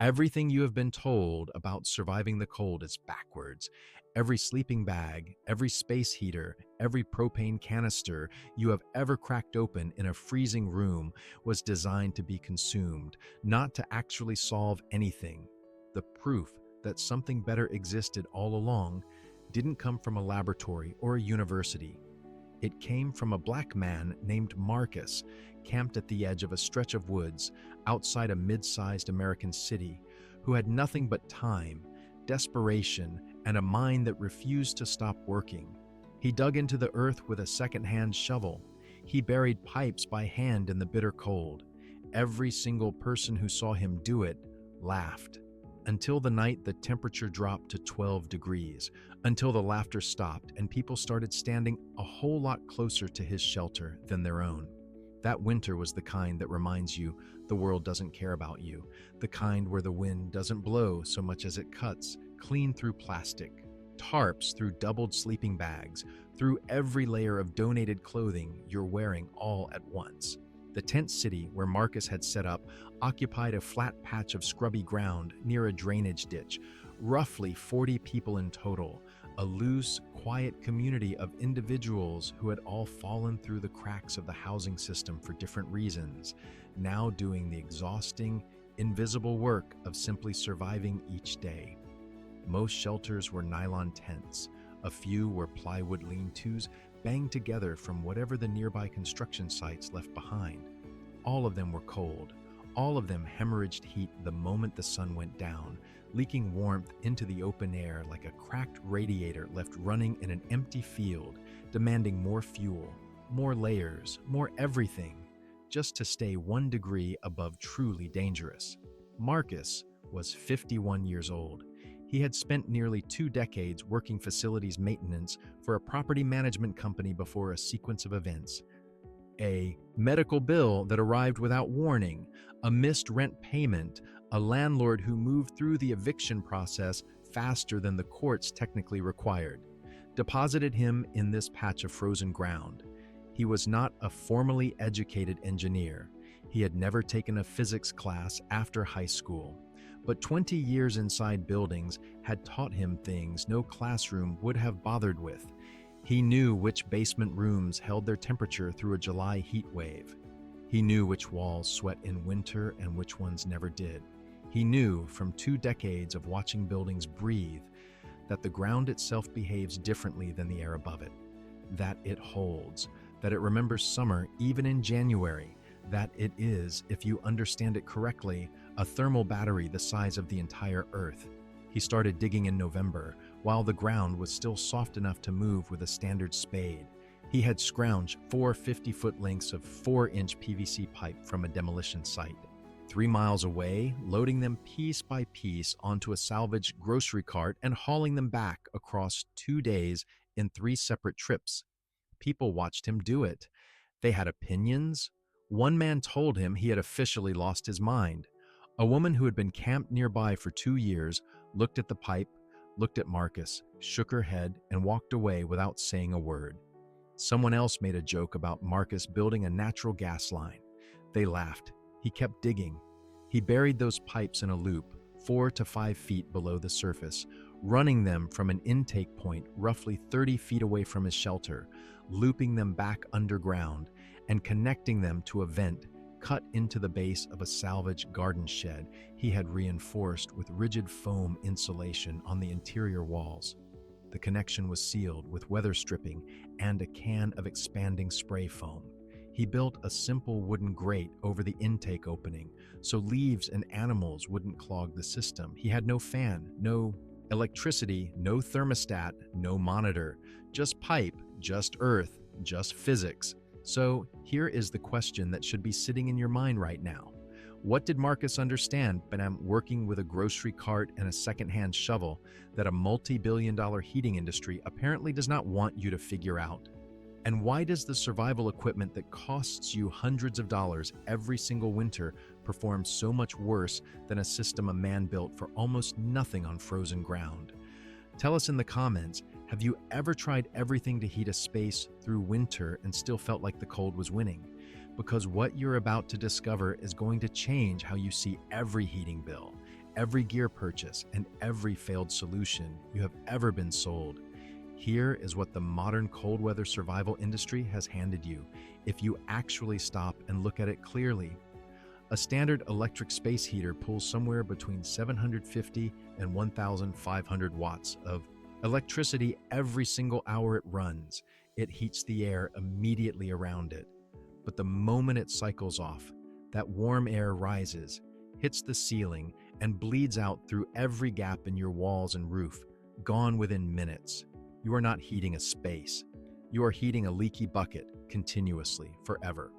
Everything you have been told about surviving the cold is backwards. Every sleeping bag, every space heater, every propane canister you have ever cracked open in a freezing room was designed to be consumed, not to actually solve anything. The proof that something better existed all along didn't come from a laboratory or a university. It came from a black man named Marcus, camped at the edge of a stretch of woods outside a mid-sized American city, who had nothing but time, desperation, and a mind that refused to stop working. He dug into the earth with a second-hand shovel. He buried pipes by hand in the bitter cold. Every single person who saw him do it laughed. Until the night the temperature dropped to 12 degrees, until the laughter stopped and people started standing a whole lot closer to his shelter than their own. That winter was the kind that reminds you the world doesn't care about you, the kind where the wind doesn't blow so much as it cuts clean through plastic, tarps through doubled sleeping bags, through every layer of donated clothing you're wearing all at once. The tent city where Marcus had set up occupied a flat patch of scrubby ground near a drainage ditch, roughly 40 people in total, a loose, quiet community of individuals who had all fallen through the cracks of the housing system for different reasons, now doing the exhausting, invisible work of simply surviving each day. Most shelters were nylon tents. A few were plywood lean-tos banged together from whatever the nearby construction sites left behind. All of them were cold. All of them hemorrhaged heat the moment the sun went down, leaking warmth into the open air like a cracked radiator left running in an empty field, demanding more fuel, more layers, more everything, just to stay 1 degree above truly dangerous. Marcus was 51 years old. He had spent nearly 2 decades working facilities maintenance for a property management company before a sequence of events. A medical bill that arrived without warning, a missed rent payment, a landlord who moved through the eviction process faster than the courts technically required, deposited him in this patch of frozen ground. He was not a formally educated engineer. He had never taken a physics class after high school. But 20 years inside buildings had taught him things no classroom would have bothered with. He knew which basement rooms held their temperature through a July heat wave. He knew which walls sweat in winter and which ones never did. He knew from 2 decades of watching buildings breathe that the ground itself behaves differently than the air above it, that it holds, that it remembers summer even in January, that it is, if you understand it correctly, a thermal battery the size of the entire Earth. He started digging in November, while the ground was still soft enough to move with a standard spade. He had scrounged 4 50-foot lengths of 4-inch PVC pipe from a demolition site. 3 miles away, loading them piece by piece onto a salvage grocery cart and hauling them back across 2 days in 3 separate trips. People watched him do it. They had opinions. One man told him he had officially lost his mind. A woman who had been camped nearby for 2 years looked at the pipe, looked at Marcus, shook her head, and walked away without saying a word. Someone else made a joke about Marcus building a natural gas line. They laughed. He kept digging. He buried those pipes in a loop, 4 to 5 feet below the surface, running them from an intake point roughly 30 feet away from his shelter, looping them back underground, and connecting them to a vent cut into the base of a salvage garden shed he had reinforced with rigid foam insulation on the interior walls. The connection was sealed with weather stripping and a can of expanding spray foam. He built a simple wooden grate over the intake opening so leaves and animals wouldn't clog the system. He had no fan, no electricity, no thermostat, no monitor, just pipe, just earth, just physics. So here is the question that should be sitting in your mind right now. What did Marcus understand when I'm working with a grocery cart and a secondhand shovel that a multi-billion-dollar heating industry apparently does not want you to figure out? And why does the survival equipment that costs you hundreds of dollars every single winter perform so much worse than a system a man built for almost nothing on frozen ground? Tell us in the comments, have you ever tried everything to heat a space through winter and still felt like the cold was winning? Because what you're about to discover is going to change how you see every heating bill, every gear purchase, and every failed solution you have ever been sold. Here is what the modern cold weather survival industry has handed you, if you actually stop and look at it clearly. A standard electric space heater pulls somewhere between 750 and 1,500 watts of electricity every single hour it runs. It heats the air immediately around it. But the moment it cycles off, that warm air rises, hits the ceiling, and bleeds out through every gap in your walls and roof, gone within minutes. You are not heating a space. You are heating a leaky bucket continuously, forever.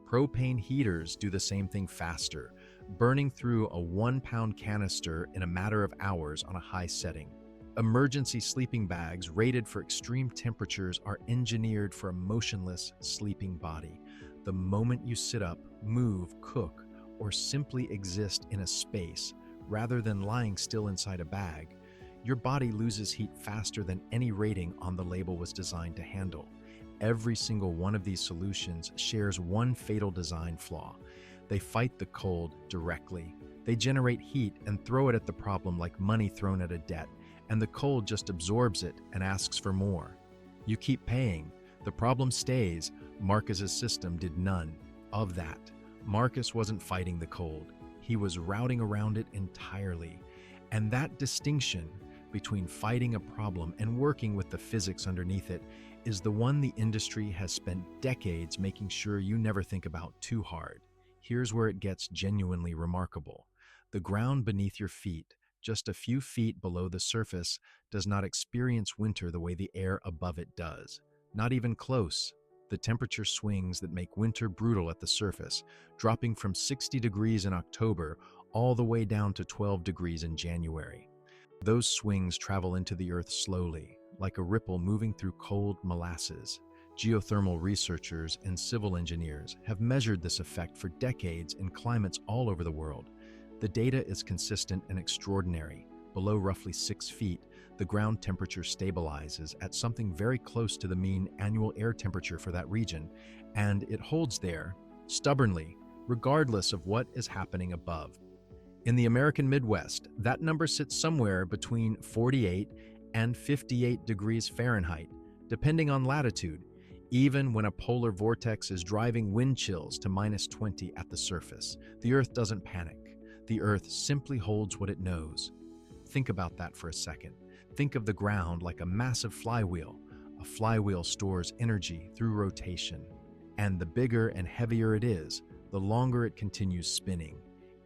Propane heaters do the same thing faster, burning through a 1-pound canister in a matter of hours on a high setting. Emergency sleeping bags rated for extreme temperatures are engineered for a motionless, sleeping body. The moment you sit up, move, cook, or simply exist in a space, rather than lying still inside a bag, your body loses heat faster than any rating on the label was designed to handle. Every single one of these solutions shares one fatal design flaw. They fight the cold directly. They generate heat and throw it at the problem like money thrown at a debt, and the cold just absorbs it and asks for more. You keep paying. The problem stays. Marcus's system did none of that. Marcus wasn't fighting the cold. He was routing around it entirely. And that distinction between fighting a problem and working with the physics underneath it is the one the industry has spent decades making sure you never think about too hard. Here's where it gets genuinely remarkable. The ground beneath your feet, just a few feet below the surface, does not experience winter the way the air above it does. Not even close. The temperature swings that make winter brutal at the surface, dropping from 60 degrees in October all the way down to 12 degrees in January. Those swings travel into the earth slowly, like a ripple moving through cold molasses. Geothermal researchers and civil engineers have measured this effect for decades in climates all over the world. The data is consistent and extraordinary. Below roughly 6 feet, the ground temperature stabilizes at something very close to the mean annual air temperature for that region, and it holds there, stubbornly, regardless of what is happening above. In the American Midwest, that number sits somewhere between 48 and 58 degrees Fahrenheit, depending on latitude, even when a polar vortex is driving wind chills to -20 at the surface. The Earth doesn't panic. The Earth simply holds what it knows. Think about that for a second. Think of the ground like a massive flywheel. A flywheel stores energy through rotation, and the bigger and heavier it is, the longer it continues spinning.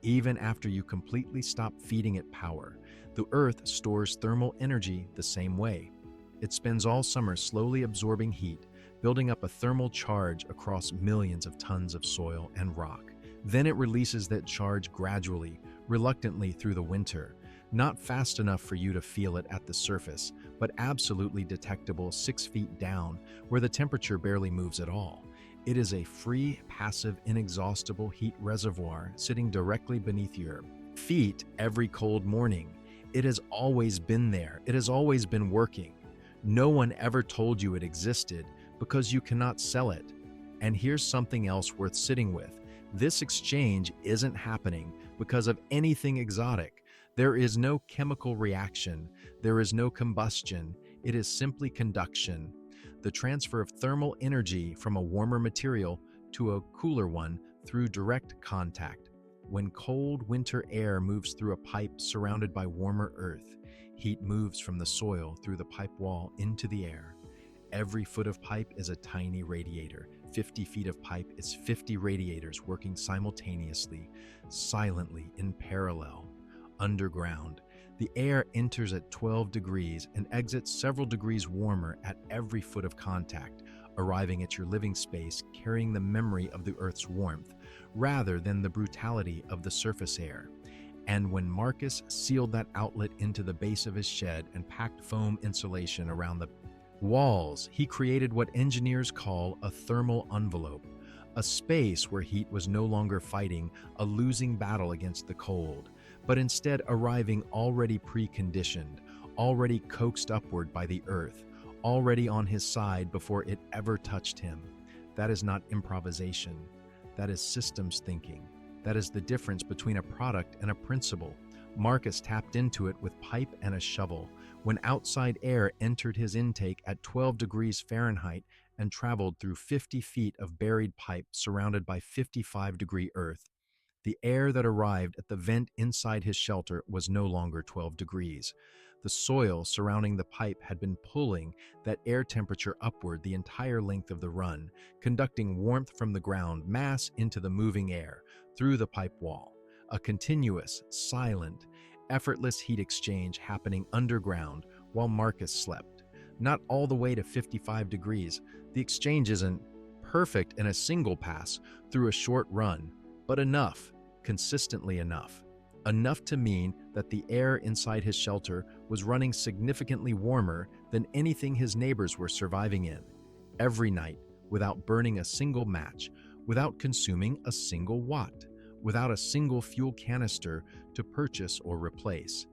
Even after you completely stop feeding it power, the Earth stores thermal energy the same way. It spends all summer slowly absorbing heat, building up a thermal charge across millions of tons of soil and rock. Then it releases that charge gradually, reluctantly through the winter. Not fast enough for you to feel it at the surface, but absolutely detectable 6 feet down, where the temperature barely moves at all. It is a free, passive, inexhaustible heat reservoir sitting directly beneath your feet every cold morning. It has always been there. It has always been working. No one ever told you it existed because you cannot sell it. And here's something else worth sitting with. This exchange isn't happening because of anything exotic. There is no chemical reaction. There is no combustion. It is simply conduction. The transfer of thermal energy from a warmer material to a cooler one through direct contact. When cold winter air moves through a pipe surrounded by warmer earth, heat moves from the soil through the pipe wall into the air. Every foot of pipe is a tiny radiator. 50 feet of pipe is 50 radiators working simultaneously, silently, in parallel. Underground, the air enters at 12 degrees and exits several degrees warmer at every foot of contact, arriving at your living space carrying the memory of the Earth's warmth, rather than the brutality of the surface air. And when Marcus sealed that outlet into the base of his shed and packed foam insulation around the walls, he created what engineers call a thermal envelope, a space where heat was no longer fighting a losing battle against the cold, but instead arriving already preconditioned, already coaxed upward by the earth, already on his side before it ever touched him. That is not improvisation. That is systems thinking. That is the difference between a product and a principle. Marcus tapped into it with pipe and a shovel. When outside air entered his intake at 12 degrees Fahrenheit and traveled through 50 feet of buried pipe surrounded by 55-degree earth, the air that arrived at the vent inside his shelter was no longer 12 degrees. The soil surrounding the pipe had been pulling that air temperature upward the entire length of the run, conducting warmth from the ground mass into the moving air through the pipe wall. A continuous, silent, effortless heat exchange happening underground while Marcus slept. Not all the way to 55 degrees. The exchange isn't perfect in a single pass through a short run, but enough, consistently enough. Enough to mean that the air inside his shelter was running significantly warmer than anything his neighbors were surviving in. Every night, without burning a single match, without consuming a single watt, without a single fuel canister to purchase or replace.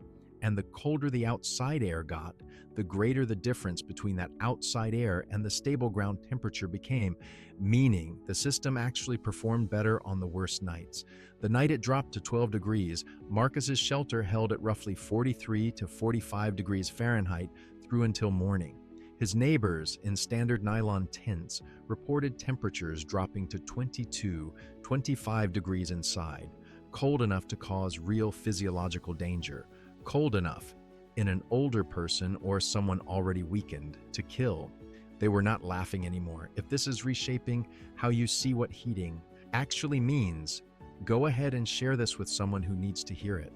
And the colder the outside air got, the greater the difference between that outside air and the stable ground temperature became, meaning the system actually performed better on the worst nights. The night it dropped to 12 degrees, Marcus's shelter held at roughly 43 to 45 degrees Fahrenheit through until morning. His neighbors in standard nylon tents reported temperatures dropping to 22, 25 degrees inside, cold enough to cause real physiological danger, cold enough, in an older person or someone already weakened, to kill. They were not laughing anymore. If this is reshaping how you see what heating actually means, go ahead and share this with someone who needs to hear it.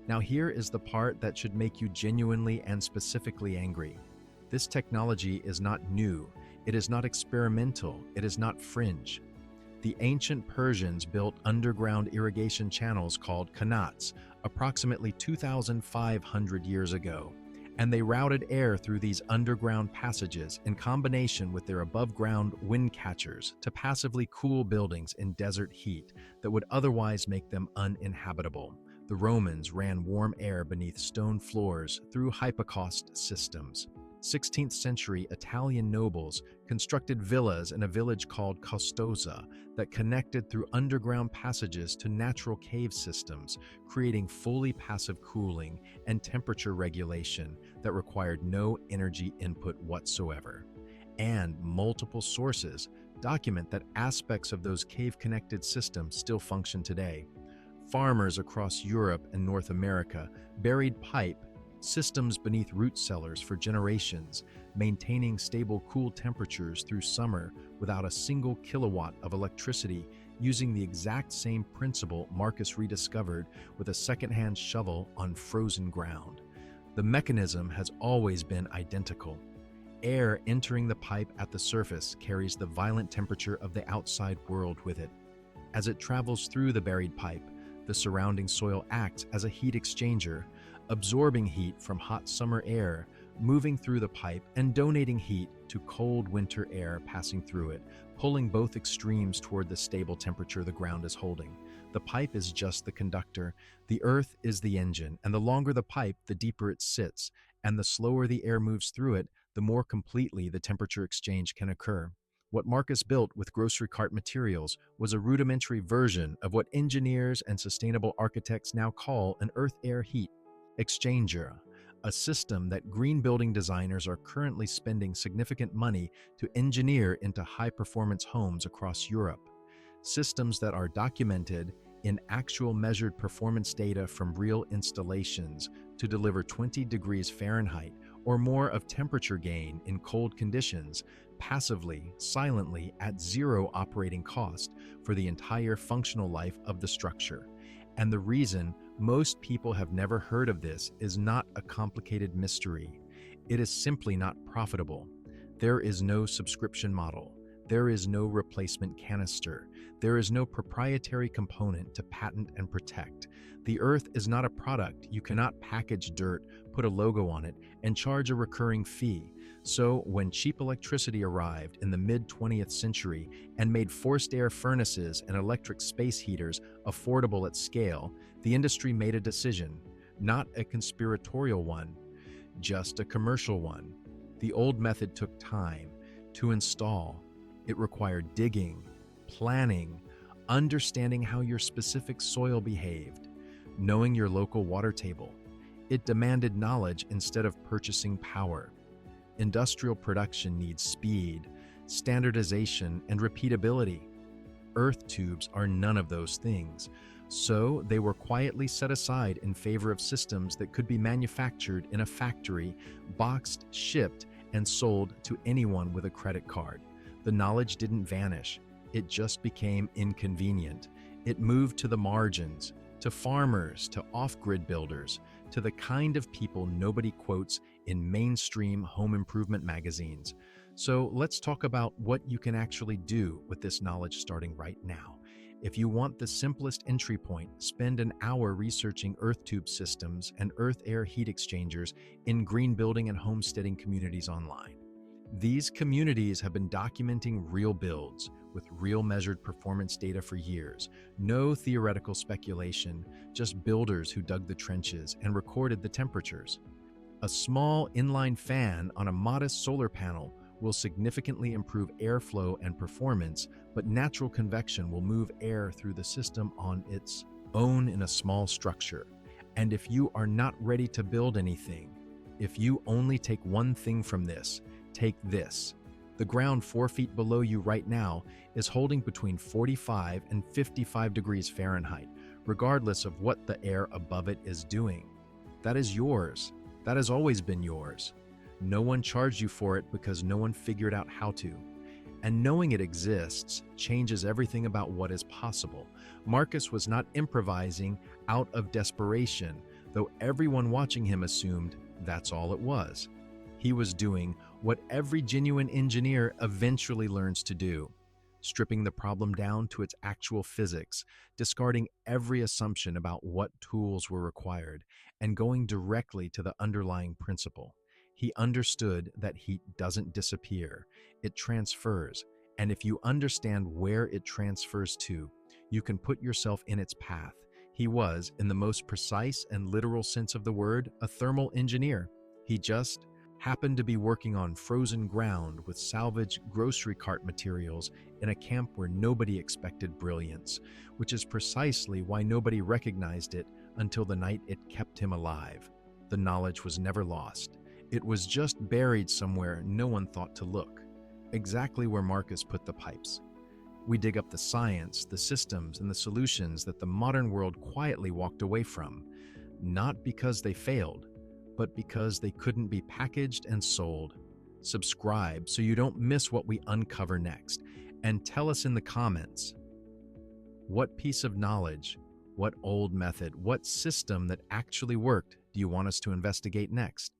Now here is the part that should make you genuinely and specifically angry. This technology is not new, it is not experimental, it is not fringe. The ancient Persians built underground irrigation channels called qanats approximately 2,500 years ago, and they routed air through these underground passages in combination with their above-ground wind catchers to passively cool buildings in desert heat that would otherwise make them uninhabitable. The Romans ran warm air beneath stone floors through hypocaust systems. 16th century Italian nobles constructed villas in a village called Costosa that connected through underground passages to natural cave systems, creating fully passive cooling and temperature regulation that required no energy input whatsoever. And multiple sources document that aspects of those cave-connected systems still function today. Farmers across Europe and North America buried pipe systems beneath root cellars for generations, maintaining stable cool temperatures through summer without a single kilowatt of electricity, using the exact same principle Marcus rediscovered with a secondhand shovel on frozen ground. The mechanism has always been identical. Air entering the pipe at the surface carries the violent temperature of the outside world with it. As it travels through the buried pipe, the surrounding soil acts as a heat exchanger, absorbing heat from hot summer air, moving through the pipe and donating heat to cold winter air passing through it, pulling both extremes toward the stable temperature the ground is holding. The pipe is just the conductor, the earth is the engine, and the longer the pipe, the deeper it sits, and the slower the air moves through it, the more completely the temperature exchange can occur. What Marcus built with grocery cart materials was a rudimentary version of what engineers and sustainable architects now call an earth-air heat exchanger, a system that green building designers are currently spending significant money to engineer into high-performance homes across Europe. Systems that are documented in actual measured performance data from real installations to deliver 20 degrees Fahrenheit or more of temperature gain in cold conditions, passively, silently, at zero operating cost for the entire functional life of the structure. And the reason most people have never heard of this is not a complicated mystery. It is simply not profitable. There is no subscription model. There is no replacement canister. There is no proprietary component to patent and protect. The earth is not a product. You cannot package dirt, put a logo on it, and charge a recurring fee. So when cheap electricity arrived in the mid-20th century and made forced air furnaces and electric space heaters affordable at scale, the industry made a decision, not a conspiratorial one, just a commercial one. The old method took time to install. It required digging, planning, understanding how your specific soil behaved. knowing your local water table. It demanded knowledge instead of purchasing power. Industrial production needs speed, standardization, and repeatability. Earth tubes are none of those things, so they were quietly set aside in favor of systems that could be manufactured in a factory, boxed, shipped, and sold to anyone with a credit card. The knowledge didn't vanish, it just became inconvenient. It moved to the margins, to farmers, to off-grid builders, to the kind of people nobody quotes in mainstream home improvement magazines. So let's talk about what you can actually do with this knowledge starting right now. If you want the simplest entry point, spend an hour researching earth tube systems and earth-air heat exchangers in green building and homesteading communities online. These communities have been documenting real builds with real measured performance data for years. No theoretical speculation, just builders who dug the trenches and recorded the temperatures. A small inline fan on a modest solar panel will significantly improve airflow and performance, but natural convection will move air through the system on its own in a small structure. And if you are not ready to build anything, if you only take one thing from this, take this. The ground 4 feet below you right now is holding between 45 and 55 degrees Fahrenheit, regardless of what the air above it is doing. That is yours. That has always been yours. No one charged you for it because no one figured out how to. And knowing it exists changes everything about what is possible. Marcus was not improvising out of desperation, though everyone watching him assumed that's all it was. He was doing what every genuine engineer eventually learns to do, stripping the problem down to its actual physics, discarding every assumption about what tools were required, and going directly to the underlying principle. He understood that heat doesn't disappear, it transfers, and if you understand where it transfers to, you can put yourself in its path. He was, in the most precise and literal sense of the word, a thermal engineer. He just happened to be working on frozen ground with salvage grocery cart materials in a camp where nobody expected brilliance, which is precisely why nobody recognized it until the night it kept him alive. The knowledge was never lost. It was just buried somewhere no one thought to look, exactly where Marcus put the pipes. We dig up the science, the systems, and the solutions that the modern world quietly walked away from, not because they failed, but because they couldn't be packaged and sold. Subscribe so you don't miss what we uncover next, and tell us in the comments, what piece of knowledge, what old method, what system that actually worked do you want us to investigate next?